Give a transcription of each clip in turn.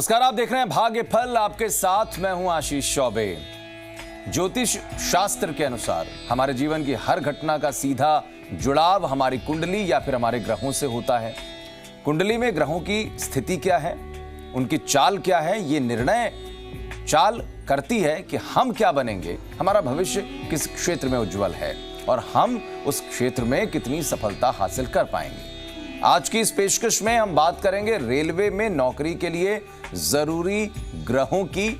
नमस्कार, आप देख रहे हैं भाग्य फल। आपके साथ मैं हूं आशीष चौबे। ज्योतिष शास्त्र के अनुसार हमारे जीवन की हर घटना का सीधा जुड़ाव हमारी कुंडली या फिर हमारे ग्रहों से होता है। कुंडली में ग्रहों की स्थिति क्या है, उनकी चाल क्या है, ये निर्णय चाल करती है कि हम क्या बनेंगे, हमारा भविष्य किस क्षेत्र में उज्जवल है और हम उस क्षेत्र में कितनी सफलता हासिल कर पाएंगे। आज की इस पेशकश में हम बात करेंगे रेलवे में नौकरी के लिए जरूरी ग्रहों की।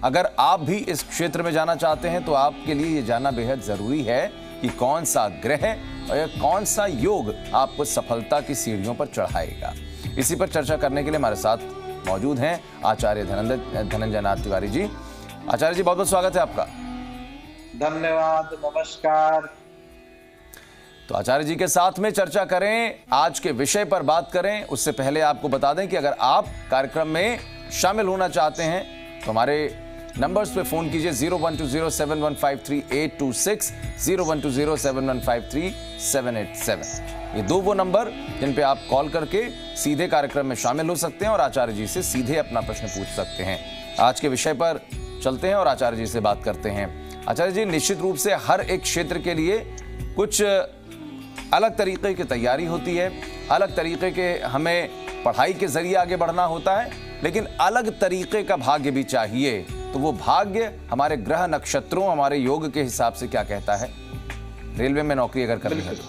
अगर आप भी इस क्षेत्र में जाना चाहते हैं तो आपके लिए ये जानना बेहद जरूरी है कि कौन सा ग्रह और कौन सा योग आपको सफलता की सीढ़ियों पर चढ़ाएगा। इसी पर चर्चा करने के लिए हमारे साथ मौजूद हैं आचार्य धनंजय नाथ तिवारी जी। आचार्य जी, बहुत बहुत स्वागत है आपका। धन्यवाद, नमस्कार। तो आचार्य जी के साथ में चर्चा करें, आज के विषय पर बात करें, उससे पहले आपको बता दें कि अगर आप कार्यक्रम में शामिल होना चाहते हैं तो हमारे नंबर्स पे फोन कीजिए 012071533826, 012071538787। ये दो वो नंबर जिन पे आप कॉल करके सीधे कार्यक्रम में शामिल हो सकते हैं और आचार्य जी से सीधे अपना प्रश्न पूछ सकते हैं। आज के विषय पर चलते हैं और आचार्य जी से बात करते हैं। आचार्य जी, निश्चित रूप से हर एक क्षेत्र के लिए कुछ अलग तरीके की तैयारी होती है, अलग तरीके के हमें पढ़ाई के जरिए आगे बढ़ना होता है, लेकिन अलग तरीके का भाग्य भी चाहिए। तो वो भाग्य हमारे ग्रह नक्षत्रों, हमारे योग के हिसाब से क्या कहता है रेलवे में नौकरी अगर करनी है तो?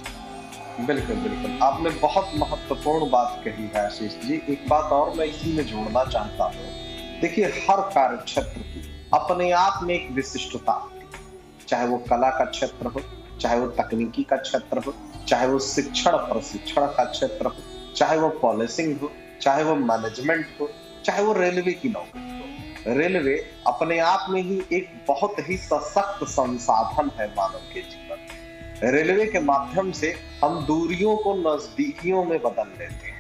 बिल्कुल बिल्कुल, आपने बहुत महत्वपूर्ण बात कही है आशीष जी। एक बात और मैं इसी में जोड़ना चाहता हूँ। देखिए, हर कार्य क्षेत्र की अपने आप में एक विशिष्टता होती है, चाहे वो कला का क्षेत्र हो, चाहे वो तकनीकी का क्षेत्र हो, चाहे वो शिक्षण प्रशिक्षण का क्षेत्र हो, चाहे वो पॉलिसिंग हो, चाहे वो मैनेजमेंट हो, चाहे वो रेलवे की नौकरी हो। रेलवे अपने आप में ही एक बहुत ही सशक्त संसाधन है मानव के जीवन। रेलवे के माध्यम से हम दूरियों को नजदीकियों में बदल लेते हैं।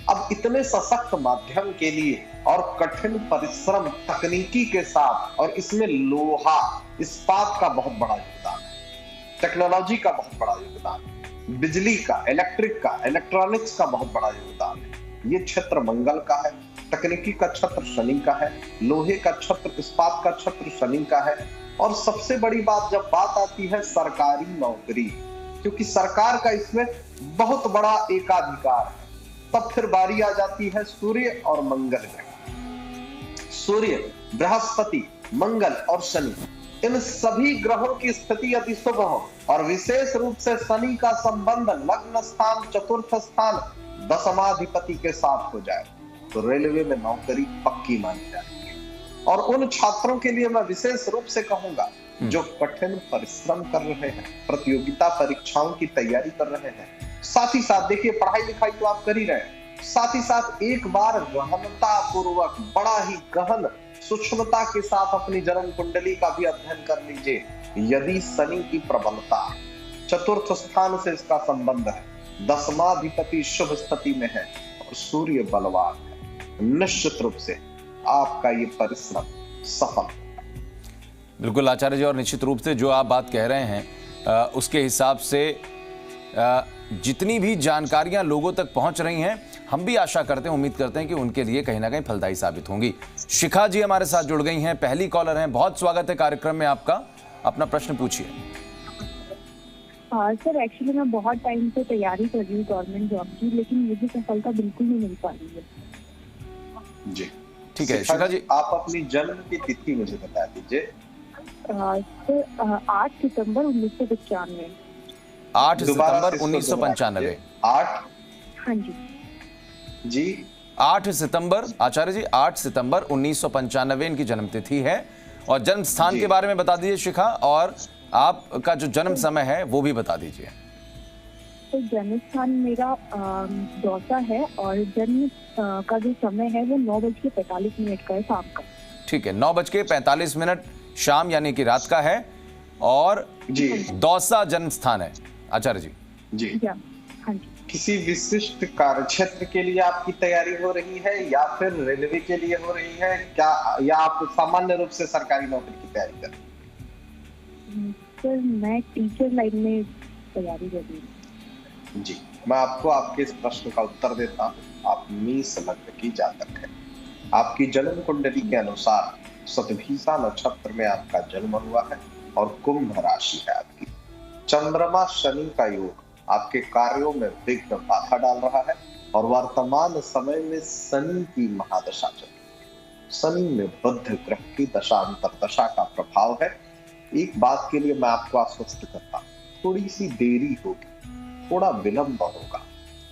अब इतने सशक्त माध्यम के लिए और कठिन परिश्रम तकनीकी के साथ, और इसमें लोहा इस्पात का बहुत बड़ा योगदान है, टेक्नोलॉजी का बहुत बड़ा योगदान है, बिजली का, इलेक्ट्रिक का, इलेक्ट्रॉनिक्स का बहुत बड़ा योगदान है। ये क्षेत्र मंगल का है, तकनीकी का क्षेत्र शनि का है, लोहे का क्षेत्र, इस्पात का क्षेत्र शनि का है। और सबसे बड़ी बात जब बात आती है सरकारी नौकरी, क्योंकि सरकार का इसमें बहुत बड़ा एकाधिकार है, तब फिर बारी आ जाती है सूर्य और मंगल ग्रह। सूर्य, बृहस्पति, मंगल और शनि, इन सभी ग्रहों की स्थिति यदि शुभ हो और विशेष रूप से शनि का संबंध लग्न स्थान, चतुर्थ स्थान, दशमाधिपति के साथ हो जाए तो रेलवे में नौकरी पक्की मानी जाती है। और उन छात्रों के लिए मैं विशेष रूप से कहूंगा जो कठिन परिश्रम कर रहे हैं, प्रतियोगिता परीक्षाओं की तैयारी कर रहे हैं, साथ ही साथ देखिए पढ़ाई लिखाई तो आप कर ही रहे हैं, साथ ही साथ एक बार गहनता पूर्वक, बड़ा ही गहन सूक्ष्मता के साथ अपनी जन्म कुंडली का भी अध्ययन कर लीजिए। यदि शनि की प्रबलता, चतुर्थ स्थान से इसका संबंध है, दशमाधिपति शुभ स्थिति में है और सूर्य बलवान है, निश्चित रूप से आपका ये परिश्रम सफल। बिल्कुल आचार्य जी, और निश्चित रूप से जो आप बात कह रहे हैं उसके हिसाब से जितनी भी जानकारियां लोगों तक पहुंच रही हैं, हम भी आशा करते हैं, उम्मीद करते हैं कि उनके लिए कहीं ना कहीं फलदायी साबित होंगी। शिखा जी हमारे साथ जुड़ गई हैं, पहली कॉलर हैं। बहुत स्वागत है कार्यक्रम में आपका, अपना प्रश्न पूछिए। सर, एक्चुअली मैं बहुत टाइम से तैयारी कर रही हूँ गवर्नमेंट जॉब की, लेकिन मुझे सफलता बिल्कुल नहीं मिल पा रही है। जी ठीक है शिखा जी, आप अपनी जन्म की तिथि मुझे बता दीजिए। सर 8 सितंबर 1995। 8 सितंबर 1995। 8, हाँ जी जी 8 सितंबर, आचार्य जी 8 सितंबर 1995 इनकी जन्मतिथि है। और जन्म स्थान के बारे में बता दीजिए शिखा, और आपका जो जन्म समय है वो भी बता दीजिए। तो जन्म स्थान मेरा दौसा है और जन्म का जो समय है वो 9:45 का है, शाम का। ठीक है, 9:45 शाम यानी कि रात का है, और जी दौसा जन्म स्थान है। आचार्य जी जी हाँ जी। किसी विशिष्ट कार्य क्षेत्र के लिए आपकी तैयारी हो रही है या फिर रेलवे के लिए हो रही है क्या, या आप सामान्य रूप से सरकारी नौकरी की तैयारी कर रही हैं? सर मैं टीचर लाइन में तैयारी कर रही हूँ। जी, मैं आपको आपके इस प्रश्न का उत्तर देता हूँ। आप मेष लग्न की जातक है। आपकी जन्म कुंडली के अनुसार शतभिषा नक्षत्र में आपका जन्म हुआ है और कुंभ राशि है आपकी। चंद्रमा शनि का योग आपके कार्यों में विघ्न बाधा डाल रहा है और वर्तमान समय में शनि की महादशा चल रही है। शनि में बुध ग्रह की दशा अंतरदशा का प्रभाव है। एक बात के लिए मैं आपको आश्वस्त करता हूं, थोड़ी सी देरी होगी, थोड़ा विलंब होगा।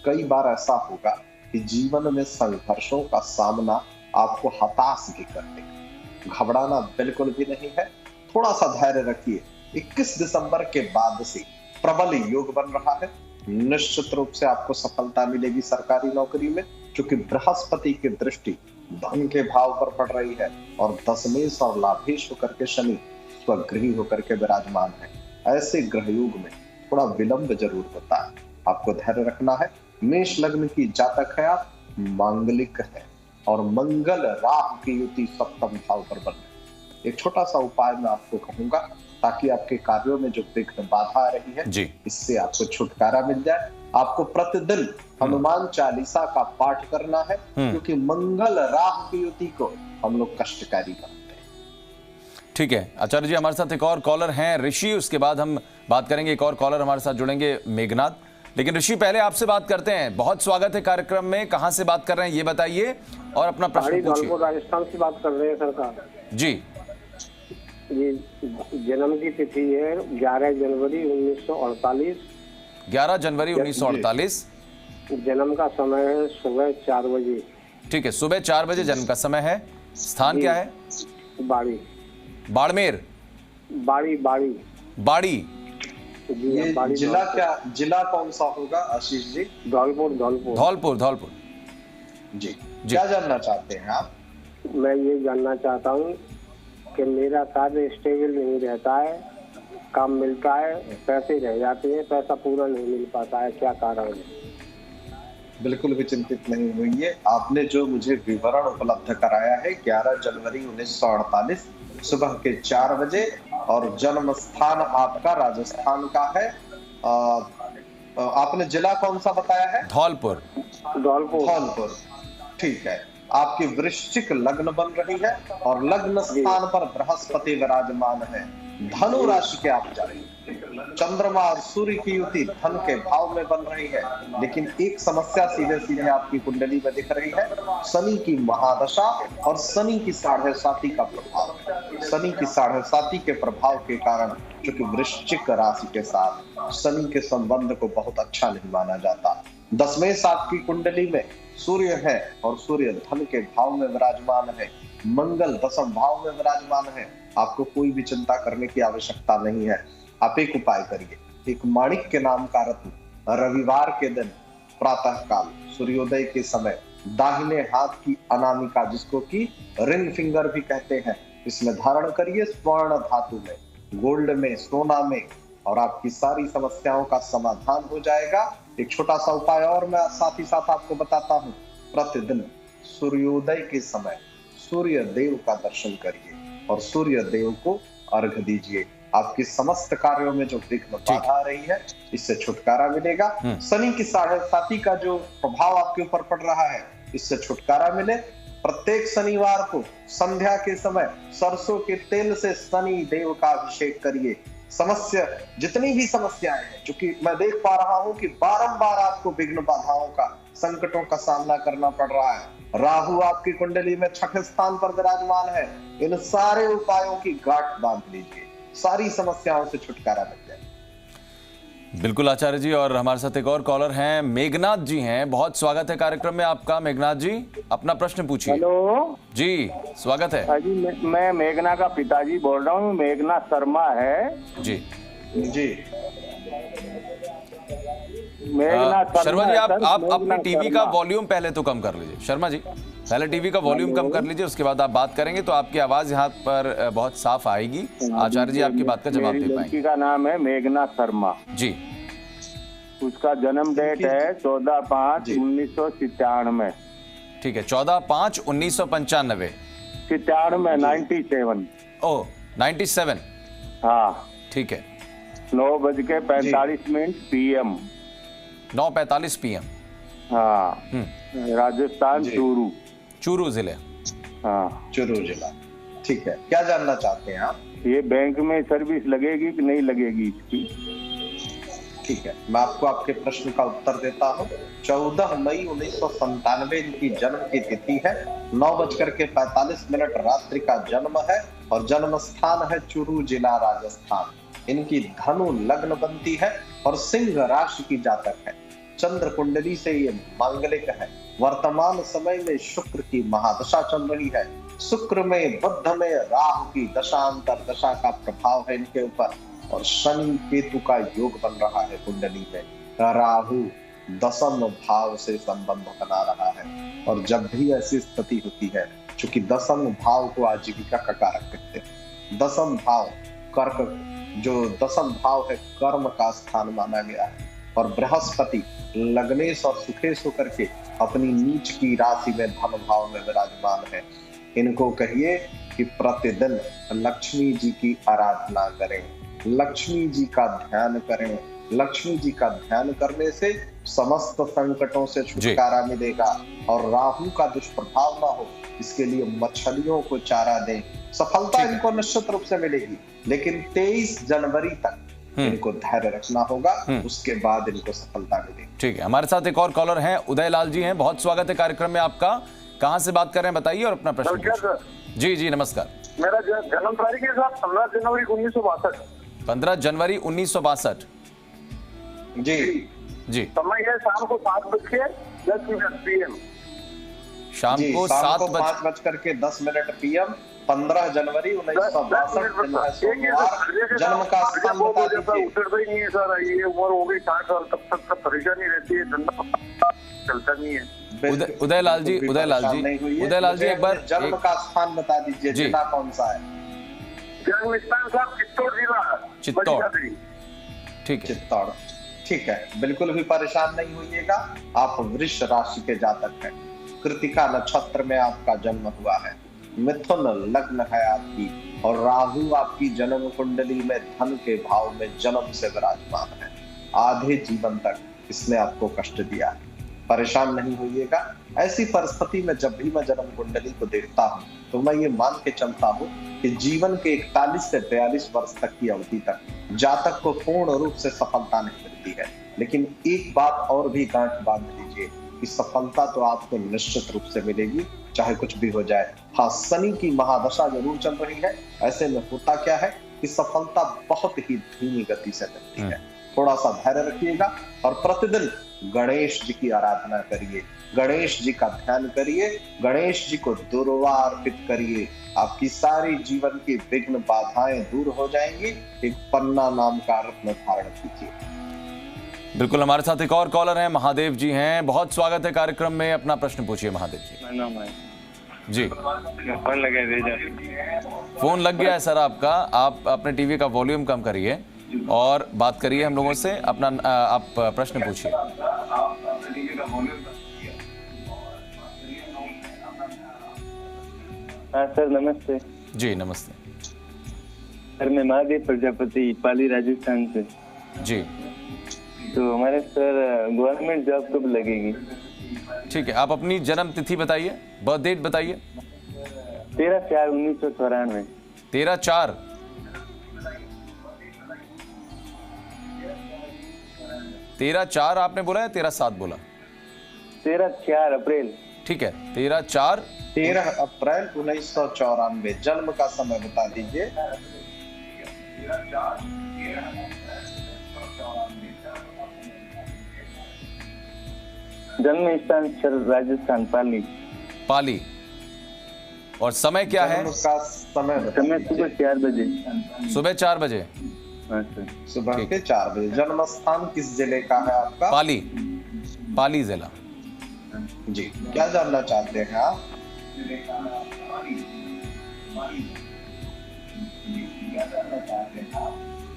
कई बार ऐसा होगा कि जीवन में संघर्षों का सामना आपको हताश भी कर देगा। घबराना बिल्कुल भी नहीं है, थोड़ा सा धैर्य रखिए। 21 दिसंबर के बाद से प्रबल योग बन रहा है। निश्चित रूप से आपको सफलता मिलेगी सरकारी नौकरी में, क्योंकि बृहस्पति की दृष्टि धन के भाव पर पड़ रही है और दशमेश और लाभेश होकर के शनि स्वगृही होकर के विराजमान है। ऐसे ग्रह योग में थोड़ा विलंब जरूर होता है, आपको धैर्य रखना है। मेष लग्न की जातक है आप, मांगलिक है और मंगल राहु की युति सप्तम भाव पर बन है। एक छोटा सा उपाय मैं आपको कहूंगा ताकि आपके कार्यों में जो विघ्न बाधा आ रही है इससे आपको छुटकारा मिल जाए। आपको प्रतिदिन हनुमान चालीसा का पाठ करना है, क्योंकि मंगल राहु की युति को हम लोग कष्टकारी मानते हैं। ठीक है आचार्य जी, हमारे साथ एक और कॉलर हैं ऋषि, उसके बाद हम बात करेंगे। एक और कॉलर हमारे साथ जुड़ेंगे मेघनाथ, लेकिन ऋषि पहले आपसे बात करते हैं। बहुत स्वागत है कार्यक्रम में। कहां से बात कर रहे हैं ये बताइए और अपना प्रश्न पूछिए। राजस्थान से बात कर रहे हैं सरकार जी। ये जन्म की तिथि है 11 जनवरी 1948। 11 जनवरी 1948। जन्म का समय है सुबह 4 बजे। ठीक है, सुबह 4 बजे जन्म का समय है। स्थान क्या है? बाड़ी। बाड़मेर। बाड़ी बाड़ी बाड़ी। ये जिला क्या, जिला कौन सा होगा आशीष जी? धौलपुर। धौलपुर धौलपुर धौलपुर जी। क्या जानना चाहते हैं आप? मैं ये जानना चाहता हूँ कि मेरा कार्य स्टेबल नहीं रहता है, काम मिलता है, पैसे रह जाते हैं, पैसा पूरा नहीं मिल पाता है, क्या कारण है? बिल्कुल भी चिंतित नहीं हुई। आपने जो मुझे विवरण उपलब्ध कराया है 11 जनवरी 1948 सुबह के 4 बजे और जन्म स्थान आपका राजस्थान का है। आपने जिला कौन सा बताया है? धौलपुर। धौलपुर, ठीक है। आपकी वृश्चिक लग्न बन रही है और लग्न स्थान पर बृहस्पति विराजमान है। धनु राशि के आप जा रही है। चंद्रमा और सूर्य की युति धन के भाव में बन रही है, लेकिन एक समस्या सीधे सीधे आपकी कुंडली में दिख रही है। शनि की महादशा और शनि की 7.5 का प्रभाव। शनि की 7.5 के प्रभाव के कारण, क्योंकि वृश्चिक राशि के साथ शनि के संबंध को बहुत अच्छा नहीं माना जाता। दशमेश आपकी कुंडली में सूर्य है और सूर्य धन के भाव में विराजमान है। मंगल दशम भाव में विराजमान है। आपको कोई भी चिंता करने की आवश्यकता नहीं है। आप एक उपाय करिए, एक माणिक के नाम का रत्न रविवार के दिन प्रातः काल सूर्योदय के समय दाहिने हाथ की अनामिका, जिसको कि रिंग फिंगर भी कहते हैं, इसमें धारण करिए स्वर्ण धातु में, गोल्ड में, सोना में, और आपकी सारी समस्याओं का समाधान हो जाएगा। एक छोटा सा उपाय और मैं साथ ही साथ आपको बताता हूँ। प्रतिदिन सूर्योदय के समय सूर्य देव का दर्शन करिए और सूर्य देव को अर्घ दीजिए। आपकी समस्त कार्यों में जो विघ्न बाधा आ रही है इससे छुटकारा मिलेगा। शनि की 7.5 का जो प्रभाव आपके ऊपर पड़ रहा है इससे छुटकारा मिले। प्रत्येक शनिवार को संध्या के समय सरसों के तेल से शनि देव का अभिषेक करिए। समस्या जितनी भी समस्याएं हैं, क्योंकि मैं देख पा रहा हूं कि बारंबार आपको विघ्न बाधाओं का, संकटों का सामना करना पड़ रहा है। राहु आपकी कुंडली में 6ठे स्थान पर विराजमान है। इन सारे उपायों की गांठ बांध लीजिए, सारी समस्याओं से छुटकारा मिल जाए। बिल्कुल आचार्य जी, और हमारे साथ एक और कॉलर हैं, मेघनाथ जी हैं। बहुत स्वागत है कार्यक्रम में आपका। मेघनाथ जी अपना प्रश्न पूछिए। हेलो जी, स्वागत है जी। मैं मेघना का पिताजी बोल रहा हूँ, मेघना शर्मा है जी। जी शर्मा जी, आप अपने टीवी का वॉल्यूम पहले तो कम कर लीजिए। शर्मा जी पहले टीवी का वॉल्यूम कम कर लीजिए, उसके बाद आप बात करेंगे तो आपकी आवाज यहाँ पर बहुत साफ आएगी। आचार्य जी आपकी बात का जवाब दे पाएंगे। लड़की का नाम है मेघना शर्मा जी। उसका जन्म डेट है 14/5/1997। ठीक है, 14/5/1995। 97 ओह 97। हाँ ठीक है। 9:45 PM। 9:45 PM। हाँ, राजस्थान चूरू। चूरू जिले। हाँ। चूरू जिला। ठीक है, क्या जानना चाहते हैं आप? ये बैंक में सर्विस लगेगी कि नहीं लगेगी इसकी? ठीक है, मैं आपको आपके प्रश्न का उत्तर देता हूँ। 14 मई 1997 इनकी जन्म की तिथि है। 9:45 रात्रि का जन्म है और जन्म स्थान है चूरू जिला, राजस्थान। इनकी धनु लग्न बनती है और सिंह राशि की जातक है। चंद्र कुंडली से ये मांगलिक है। वर्तमान समय में शुक्र की महादशा चल रही है। शुक्र में, बुध में राहु की दशांतर दशा का प्रभाव है इनके ऊपर और शनि केतु का योग बन रहा है कुंडली में। राहु 10वें भाव से संबंध बना रहा है और जब भी ऐसी स्थिति होती है, चूंकि 10वें भाव को आजीविका का कारक कहते हैं, 10वां भाव कर्क, जो 10वां भाव है कर्म का स्थान माना गया है और बृहस्पति लग्नेश और सुखेश होकर के अपनी नीच की राशि में धन भाव में विराजमान है। इनको कहिए कि प्रतिदिन लक्ष्मी जी की आराधना करें, लक्ष्मी जी का ध्यान करें। लक्ष्मी जी का ध्यान करने से समस्त संकटों से छुटकारा मिलेगा और राहु का दुष्प्रभाव ना हो, इसके लिए मछलियों को चारा दें। सफलता इनको निश्चित रूप से मिलेगी, लेकिन 23 जनवरी तक इनको धैर्य रखना होगा, उसके बाद इनको सफलता मिलेगी। ठीक है, हमारे साथ एक और कॉलर हैं, उदय लाल जी हैं। बहुत स्वागत है कार्यक्रम में आपका। कहाँ से बात कर रहे हैं बताइए और अपना प्रश्न पूछिए। जी जी नमस्कार। मेरा जन्म तारीख है साहब 15 जनवरी 1962। 15 जनवरी 1962। जी जी। समय है शाम को 7:10 PM। शाम को 5:10 PM 15 जनवरी 1962। जन्म का स्थान बता दीजिए। उतरता ही नहीं है सर, ये उम्र हो गई 60 साल, तब तक परेशानी रहती है, धंधा चलता नहीं है। उदय लाल जी एक बार जन्म का स्थान बता दीजिए, जिला कौन सा है? जन्म स्थान साहब चित्तौड़ जिला। चित्तौड़। ठीक है, चित्तौड़। ठीक है, बिल्कुल भी परेशान नहीं होइएगा। आप वृष राशि के जातक हैं। कृतिका नक्षत्र में आपका जन्म हुआ है। मिथुन लग्न है आपकी और राहु आपकी जन्म कुंडली में धन के भाव में जन्म से विराजमान है। आधे जीवन तक इसने आपको कष्ट दिया है, परेशान नहीं होइएगा। ऐसी परिस्थिति में जब भी मैं जन्म कुंडली को देखता हूँ तो मैं ये मान के चलता हूँ कि जीवन के 41 से 42 वर्ष तक की अवधि तक जातक को पूर्ण रूप से सफलता नहीं मिलती है। लेकिन एक बात और भी गांठ बांध लीजिए कि सफलता तो आपको निश्चित रूप से मिलेगी, चाहे कुछ भी हो जाए। हाँ, शनि की महादशा जरूर चल रही है। ऐसे में होता क्या है कि सफलता बहुत ही धीमी गति से मिलती है। थोड़ा सा धैर्य रखिएगा और प्रतिदिन गणेश जी की आराधना करिए, गणेश जी का ध्यान करिए, गणेश जी को दुर्वा अर्पित करिए। आपकी सारी जीवन की विघ्न बाधाएं दूर हो जाएंगी। एक पन्ना नाम का रत्न धारण कीजिए। बिल्कुल, हमारे साथ एक और कॉलर हैं, महादेव जी हैं। बहुत स्वागत है कार्यक्रम में, अपना प्रश्न पूछिए महादेव जी। जी, फोन लग गया है सर आपका। आप अपने टीवी का वॉल्यूम कम करिए और बात करिए हम लोगों से। अपना आप प्रश्न पूछिए। हाँ सर, नमस्ते। जी नमस्ते सर, मैं महादेव प्रजापति, पाली, राजस्थान से। जी, तो हमारे सर गवर्नमेंट जॉब कब लगेगी? ठीक है, आप अपनी जन्म तिथि बताइए, बर्थ डेट बताइए। 13/4/1994। 13/4। 13/4 आपने बोला है 13/7 बोला? 13/4 अप्रैल। ठीक है, 13/4 13 अप्रैल 1994। जन्म का समय बता दीजिए। जन्म स्थान सर राजस्थान, पाली। पाली। और समय क्या है? का समय सुबह 4 बजे। सुबह 4 बजे। हाँ सर, सुबह के 4 बजे। जन्म स्थान किस जिले का है आपका? पाली, पाली जिला। जी, क्या जानना चाहते हैं आप?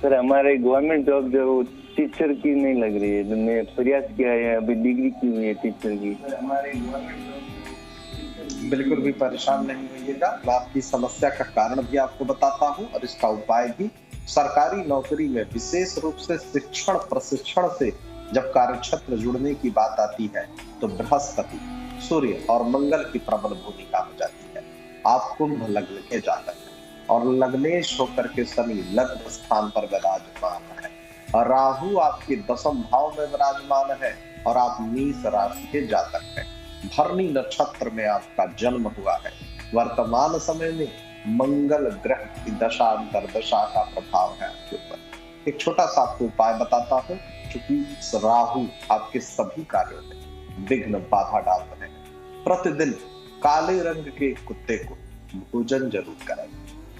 सर हमारे गवर्नमेंट जॉब जो टीचर की नहीं लग रही है, तो मैं प्रयास किया है, अभी डिग्री की हुई है टीचर की। बिल्कुल भी परेशान नहीं होइएगा। मैं आपकी समस्या का कारण भी आपको बताता हूँ और इसका उपाय भी। सरकारी नौकरी में विशेष रूप से शिक्षण प्रशिक्षण से जब कार्यक्षेत्र जुड़ने की बात आती है तो बृहस्पति, सूर्य और मंगल की प्रबल भूमिका हो जाती है। आप कुंभ लग्न के जातक हैं और लग्नेश होकर के शनि लग्न स्थान पर विराजमान है और राहु आपके 10वें भाव में विराजमान है और आप मेष राशि के जातक हैं। भरणी नक्षत्र में आपका जन्म हुआ है। वर्तमान समय में मंगल ग्रह की दशा अंतर्दशा का प्रभाव है आपके ऊपर। एक छोटा सा आपको उपाय बताता हूँ, क्योंकि राहु आपके सभी कार्यों में विघ्न बाधा डालते हैं। प्रतिदिन काले रंग के कुत्ते को भोजन जरूर करें।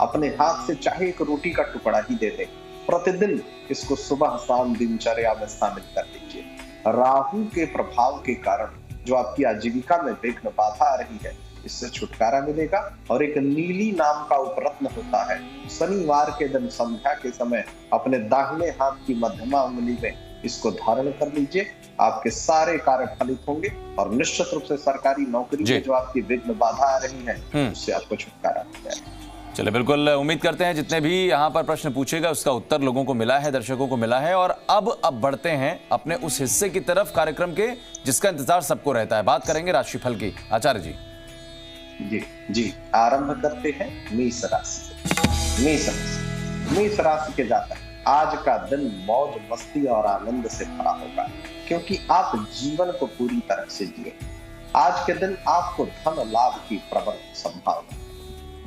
अपने हाथ से चाहे एक रोटी का टुकड़ा ही दे दें। प्रतिदिन इसको सुबह शाम दिनचर्या में शामिल कर लीजिए। राहु के प्रभाव के कारण जो आपकी आजीविका में विघ्न बाधा आ रही है, इससे छुटकारा मिलेगा। और एक नीली नाम का उपरत्न होता है, शनिवार के दिन संध्या के समय अपने दाहिने हाथ की मध्यमा उंगली में इसको धारण कर लीजिए। आपके सारे कार्य फलित होंगे और निश्चित रूप से सरकारी नौकरी में जो आपकी विघ्न बाधा आ रही है, उससे आपको छुटकारा मिल जाएगा। चलिए, बिल्कुल उम्मीद करते हैं जितने भी यहाँ पर प्रश्न पूछेगा उसका उत्तर लोगों को मिला है, दर्शकों को मिला है। और अब बढ़ते हैं अपने उस हिस्से की तरफ कार्यक्रम के जिसका इंतजार सबको रहता है। बात करेंगे राशिफल की। आचार्य जी। जी आरंभ करते हैं मेष राशि से। मेष राशि के जातक, आज का दिन मौज मस्ती और आनंद से भरा होगा, क्योंकि आप जीवन को पूरी तरह से जिए। आज के दिन आपको धन लाभ की प्रबल संभावना।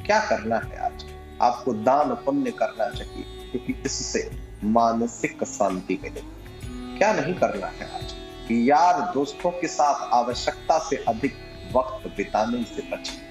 क्या करना है आज? आपको दान पुण्य करना चाहिए, क्योंकि इससे मानसिक शांति मिलेगी। क्या नहीं करना है आज? यार दोस्तों के साथ आवश्यकता से अधिक वक्त बिताने से बचिए।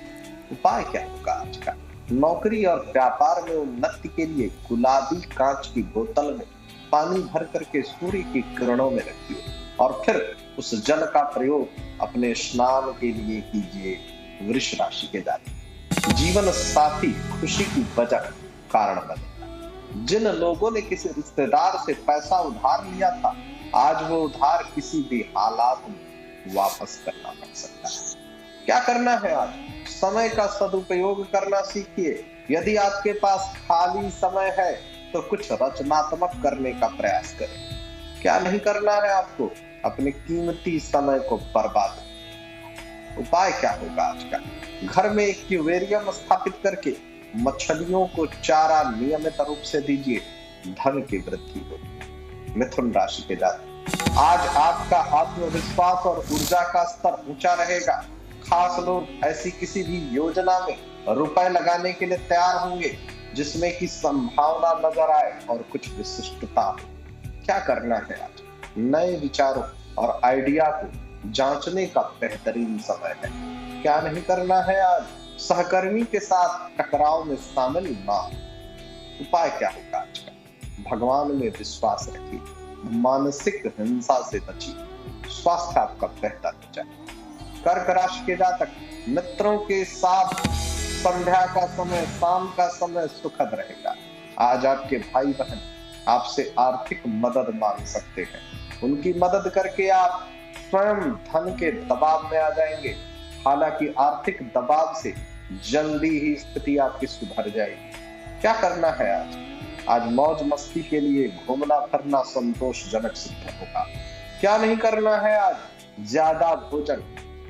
उपाय क्या होगा आज का? नौकरी और व्यापार में उन्नति के लिए गुलाबी कांच की बोतल में पानी भर करके सूर्य की किरणों में रखिए और फिर उस जल का प्रयोग अपने स्नान के लिए कीजिए। वृष राशि के जातक, जीवन साथी खुशी की वजह कारण बनेगा। जिन लोगों ने किसी रिश्तेदार से पैसा उधार लिया था, आज वो उधार किसी भी हालात में वापस करना पड़ सकता है। क्या करना है आज? समय का सदुपयोग करना सीखिए। यदि आपके पास खाली समय है तो कुछ रचनात्मक करने का प्रयास करें। क्या नहीं करना है आपको? अपने कीमती समय को बर्बाद। उपाय क्या होगा आज का? घर में एक एक्वेरियम स्थापित करके मछलियों को चारा नियमित रूप से दीजिए, धन की वृद्धि होगी। मिथुन राशि के जातक, आज आपका आत्मविश्वास और ऊर्जा का स्तर ऊंचा रहेगा। खास लोग ऐसी किसी भी योजना में रुपए लगाने के लिए तैयार होंगे जिसमें की संभावना नजर आए और कुछ विशिष्टता हो। क्या करना है आज? नए विचारों और आइडिया को जांचने का बेहतरीन समय है। क्या नहीं करना है आज? सहकर्मी के साथ टकराव में शामिल ना हो। उपाय क्या होगा आज का? भगवान में विश्वास रखिए, मानसिक हिंसा से बचिए, स्वास्थ्य आपका बेहतर हो जाए। कर्क राशि के जातक, मित्रों के साथ संध्या का समय, शाम का समय सुखद रहेगा। आज आपके भाई बहन आपसे आर्थिक मदद मांग सकते हैं। उनकी मदद करके आप स्वयं धन के दबाव में आ जाएंगे। हालांकि आर्थिक दबाव से जल्दी ही स्थिति आपकी सुधर जाएगी। क्या करना है आज? आज मौज मस्ती के लिए घूमना फिरना संतोषजनक सिद्ध होगा। क्या नहीं करना है आज? ज्यादा भोजन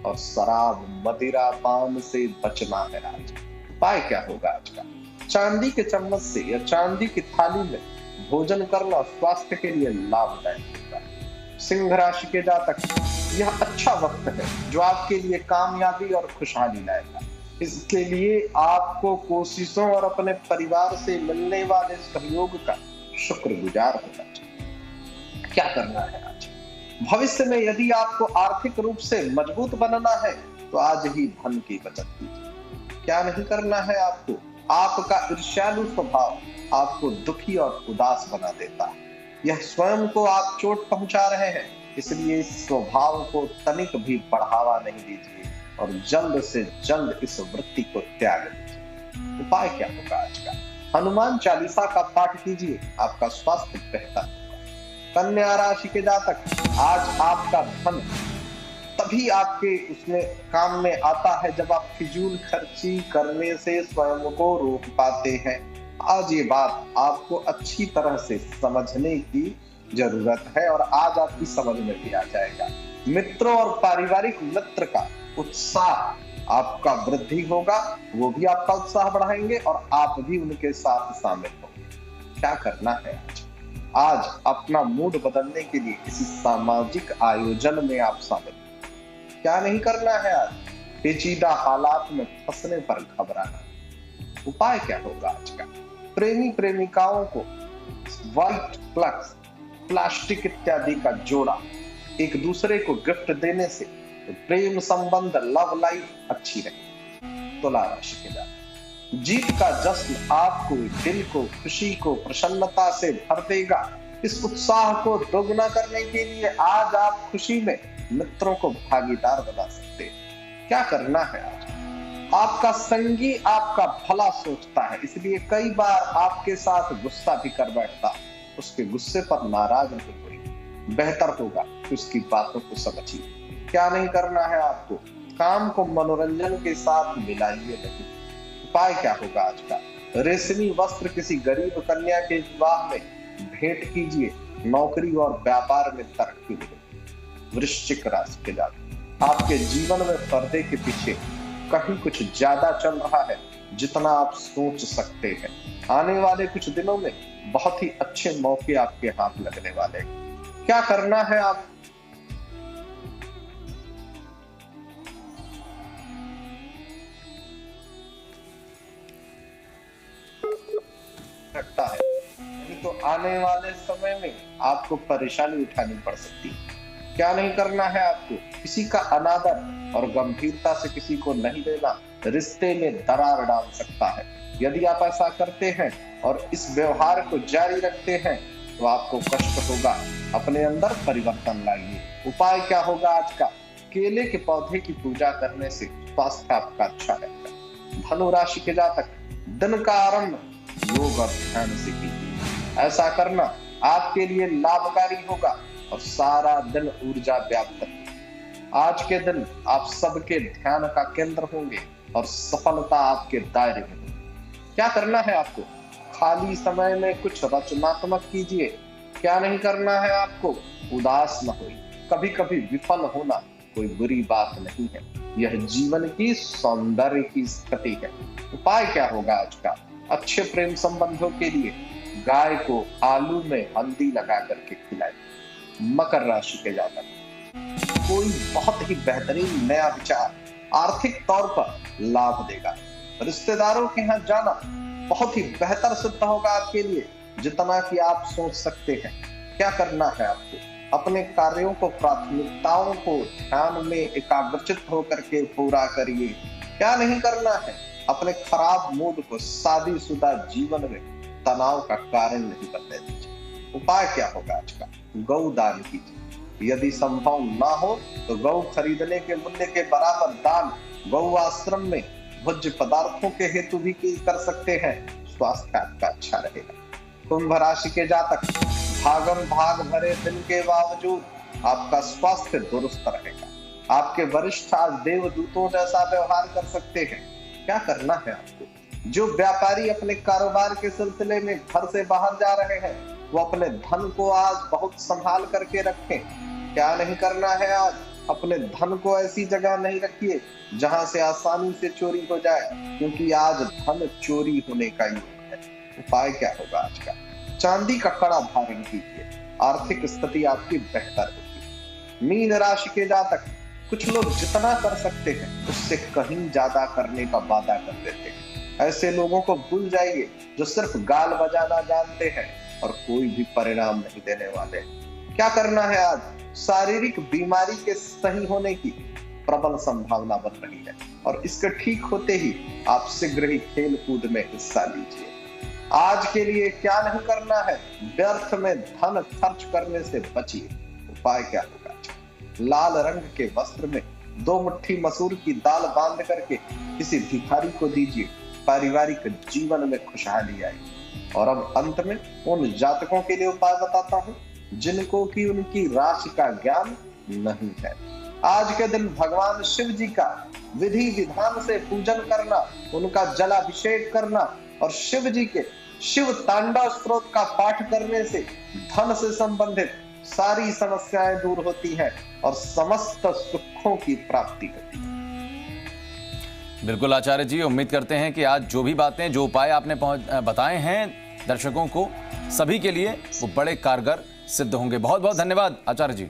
और शराब मदिरा पान से बचना है आज। उपाय क्या होगा आज का? चांदी के चम्मच से या चांदी की थाली में भोजन करना स्वास्थ्य के लिए लाभदायक होगा। सिंह राशि के जातक, यह अच्छा वक्त है जो आपके लिए कामयाबी और खुशहाली लाएगा। इसके लिए आपको कोशिशों और अपने परिवार से मिलने वाले सहयोग का शुक्रगुजार होना चाहिए। क्या करना है आज? भविष्य में यदि आपको आर्थिक रूप से मजबूत बनना है तो आज ही धन की बचत कीजिए। क्या नहीं करना है आपको? आपका ईर्ष्यालु स्वभाव आपको दुखी और उदास बना देता है। यह स्वयं को आप चोट पहुंचा रहे हैं, इसलिए इस स्वभाव को तनिक भी बढ़ावा नहीं दीजिए और जल्द से जल्द इस वृत्ति को त्याग दीजिए। उपाय क्या होगा आज का? हनुमान चालीसा का पाठ कीजिए, आपका स्वास्थ्य बेहतर होगा। कन्या राशि के जातक, आज आपका धन तभी आपके उसमें काम में आता है जब आप फिजूल खर्ची करने से स्वयं को रोक पाते हैं। आज ये बात आपको अच्छी तरह से समझने की जरूरत है और आज आपकी समझ में भी आ जाएगा। मित्रों और पारिवारिक मित्र का उत्साह आपका वृद्धि होगा, वो भी आपका उत्साह बढ़ाएंगे और आप भी उनके साथ शामिल होंगे। क्या करना है आज अपना मूड बदलने के लिए किसी सामाजिक आयोजन में आप शामिल हो। क्या नहीं करना है आज पेचीदा हालात में फंसने पर घबराना। उपाय क्या होगा आज का? प्रेमी प्रेमिकाओं को व्हाइट फ्लक्स, प्लास्टिक इत्यादि का जोड़ा एक दूसरे को गिफ्ट देने से प्रेम संबंध, लव लाइफ अच्छी रहे। तुला राशि के जातक, जीत का जश्न आपको, दिल को, खुशी को, प्रसन्नता से भर देगा। इस उत्साह को दोगुना करने के लिए आज आप खुशी में मित्रों को भागीदार बना सकते हैं। क्या करना है आज? आपका संगी आपका भला सोचता है, इसलिए कई बार आपके साथ गुस्सा भी कर बैठता। उसके गुस्से पर नाराज नहीं हुई, बेहतर होगा कि उसकी बातों को समझिए। क्या नहीं करना है आपको? काम को मनोरंजन के साथ मिलाइए नहीं। उपाय क्या होगा आज का? रेशमी वस्त्र किसी गरीब कन्या के विवाह में भेंट कीजिए। नौकरी और व्यापार में तरक्की मिलेगी। वृश्चिक राशि के जातक, आपके जीवन में पर्दे के पीछे कहीं कुछ ज्यादा चल रहा है जितना आप सोच सकते हैं। आने वाले कुछ दिनों में बहुत ही अच्छे मौके आपके हाथ लगने वाले हैं। क्या करना है आप? सकता है, नहीं तो आने वाले समय में आपको परेशानी उठानी पड़ सकती है। क्या नहीं करना है आपको? किसी का अनादर और गंभीरता से किसी को नहीं लेना रिश्ते में दरार डाल सकता है। यदि आप ऐसा करते हैं और इस व्यवहार को जारी रखते हैं तो आपको कष्ट होगा। अपने अंदर परिवर्तन लाइए। उपाय क्या होगा आज का? केले के पौधे की पूजा करने से स्वास्थ्य आपका अच्छा रहेगा। धनु राशि के जातक, दिन का आरंभ योग और ध्यान से कीजिए। ऐसा करना आपके लिए लाभकारी होगा और सारा दिन ऊर्जा व्याप्त है। आज के दिन आप सबके ध्यान का केंद्र होंगे और सफलता आपके दायरे में होगी। क्या करना है आपको? खाली समय में कुछ रचनात्मक कीजिए। क्या नहीं करना है आपको? उदास न होइए। कभी कभी विफल होना कोई बुरी बात नहीं है, यह जीवन की सौंदर्य की स्थिति है। उपाय क्या होगा आज का? अच्छे प्रेम संबंधों के लिए गाय को आलू में हल्दी लगा करके खिलाएं। मकर राशि के जातक, कोई बहुत ही बेहतरीन नया विचार आर्थिक तौर पर लाभ देगा। रिश्तेदारों के यहाँ जाना बहुत ही बेहतर सिद्ध होगा आपके लिए, जितना कि आप सोच सकते हैं। क्या करना है आपको? अपने कार्यों को, प्राथमिकताओं को ध्यान में एकाग्रचित होकर के पूरा करिए। क्या नहीं करना है? अपने खराब मूड को शादीशुदा जीवन में तनाव का कारण नहीं बनने दीजिए। उपाय क्या होगा आज का? गौ दान कीजिए। यदि संभव ना हो तो गौ खरीदने के मूल्य के बराबर दान गौ आश्रम में भोज्य पदार्थों के हेतु भी कर सकते हैं। स्वास्थ्य आपका अच्छा रहेगा। कुंभ राशि के जातक, भागम भाग भरे दिन के बावजूद आपका स्वास्थ्य दुरुस्त रहेगा। आपके वरिष्ठ आज देवदूतों जैसा व्यवहार कर सकते हैं। क्या करना है आपको? जो व्यापारी अपने कारोबार के सिलसिले में घर से बाहर जा रहे हैं वो अपने धन को आज बहुत संभाल करके रखें। क्या नहीं करना है आज? अपने धन को ऐसी जगह नहीं रखिए जहां से आसानी से चोरी हो जाए, क्योंकि आज धन चोरी होने का योग है। उपाय क्या होगा आज का? चांदी का कड़ा धारण कीजिए। आर्थिक स्थिति आपकी बेहतर होगी। मीन राशि के जातक, कुछ लोग जितना कर सकते हैं उससे कहीं ज्यादा करने का वादा कर देते हैं। ऐसे लोगों को भूल जाइए जो सिर्फ गाल बजाना जानते हैं और कोई भी परिणाम नहीं देने वाले। क्या करना है आज? शारीरिक बीमारी के सही होने की प्रबल संभावना बन रही है और इसके ठीक होते ही आप शीघ्र ही खेल कूद में हिस्सा लीजिए। आज के लिए क्या नहीं करना है? व्यर्थ में धन खर्च करने से बचिए। उपाय क्या होगा? लाल रंग के वस्त्र में 2 मुट्ठी मसूर की दाल बांध करके किसी भिखारी को दीजिए। पारिवारिक जीवन में खुशहाली आएगी। और अब अंत में उन जातकों के लिए उपाय बताता हूं जिनको कि उनकी राशि का ज्ञान नहीं है। आज के दिन भगवान शिव जी का विधि विधान से पूजन करना, उनका जलाभिषेक करना और शिव जी के शिव तांडव स्तोत्र का पाठ करने से धन से संबंधित सारी समस्याएं दूर होती हैं और समस्त सुखों की प्राप्ति होती है। बिल्कुल आचार्य जी, उम्मीद करते हैं कि आज जो भी बातें, जो उपाय आपने बताए हैं दर्शकों को, सभी के लिए वो बड़े कारगर सिद्ध होंगे। बहुत बहुत धन्यवाद आचार्य जी।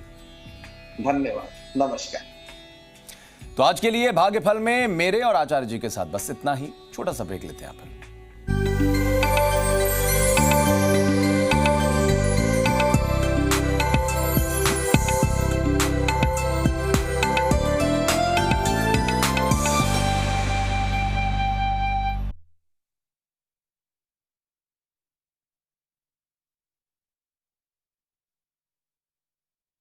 धन्यवाद, नमस्कार। तो आज के लिए भाग्यफल में मेरे और आचार्य जी के साथ बस इतना ही। छोटा सा ब्रेक लेते हैं यहाँ पर।